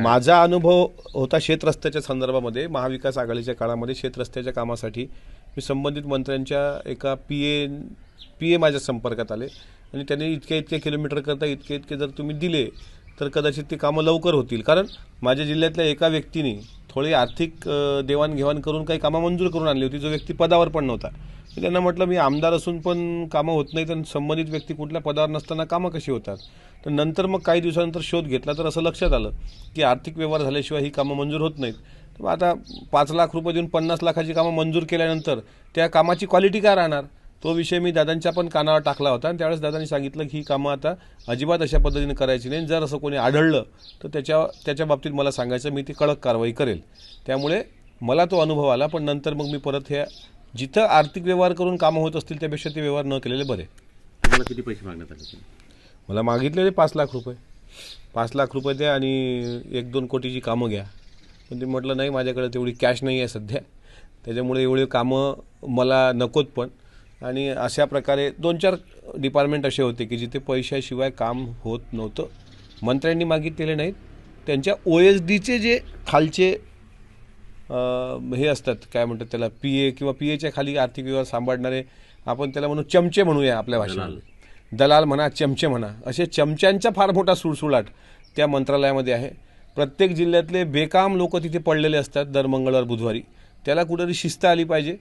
माझा अनुभव होता शेतरस्त्याच्या संदर्भामध्ये. महाविकास आघाडीच्या काळामध्ये शेतरस्त्याच्या कामासाठी मी संबंधित मंत्र्यांच्या एका पी ए माझ्या संपर्कात आले आणि त्यांनी इतके किलोमीटर करता इतके जर तुम्ही दिले तर कदाचित ती कामं लवकर होतील. कारण माझ्या जिल्ह्यातल्या एका व्यक्तीने थोडी आर्थिक देवाणघेवाण करून काही कामं मंजूर करून आणली होती, जो व्यक्ती पदावर पण नव्हता. मी त्यांना म्हटलं, मी आमदार असून पण कामं होत नाही तर संबंधित व्यक्ती कुठल्या पदावर नसताना कामं कशी होतात. तर नंतर मग काही दिवसानंतर शोध घेतला तर असं लक्षात आलं की आर्थिक व्यवहार झाल्याशिवाय ही कामं मंजूर होत नाहीत. तर आता 5 लाख रुपये देऊन 50 लाखाची कामं मंजूर केल्यानंतर त्या कामाची क्वालिटी काय राहणार, तो विषय मी दादांच्या पण कानावर टाकला होता. आणि त्यावेळेस दादांनी सांगितलं की ही कामं आता अजिबात अशा पद्धतीने करायची नाही. जर असं कोणी आढळलं तर त्याच्या बाबतीत मला सांगायचं, मी ती कडक कारवाई करेल. त्यामुळे मला तो अनुभव आला. पण नंतर मग मी परत ह्या जिथं आर्थिक व्यवहार करून कामं होत असतील त्यापेक्षा ते व्यवहार न केलेले बरे. तुम्हाला किती पैसे मागण्यात आले? मला मागितलेले 5 लाख रुपये. 5 लाख रुपये द्या आणि 1-2 कोटीची कामं घ्या. पण ते म्हटलं नाही, माझ्याकडे तेवढी कॅश नाही आहे सध्या, त्याच्यामुळे एवढे कामं मला नकोत. पण आणि अशा प्रकारे 2-4 डिपार्टमेंट असे होते की जिथे पैशाशिवाय काम होत नव्हतं. मंत्र्यांनी मागितलेले नाहीत, त्यांच्या OSDचे जे खालचे हे असतात, काय म्हणतात त्याला, PA किंवा PAच्या खाली आर्थिक व्यवहार सांभाळणारे, आपण त्याला म्हणू चमचे म्हणूया आपल्या भाषेमध्ये, दलाल म्हणा, चमचे म्हणा, असे चमच्यांचा फार मोठा सुळसुळाट त्या मंत्रालयामध्ये आहे. प्रत्येक जिल्ह्यातले बेकाम लोक तिथे पडलेले असतात दर मंगळवार बुधवारी. त्याला कुठेतरी शिस्त आली पाहिजे.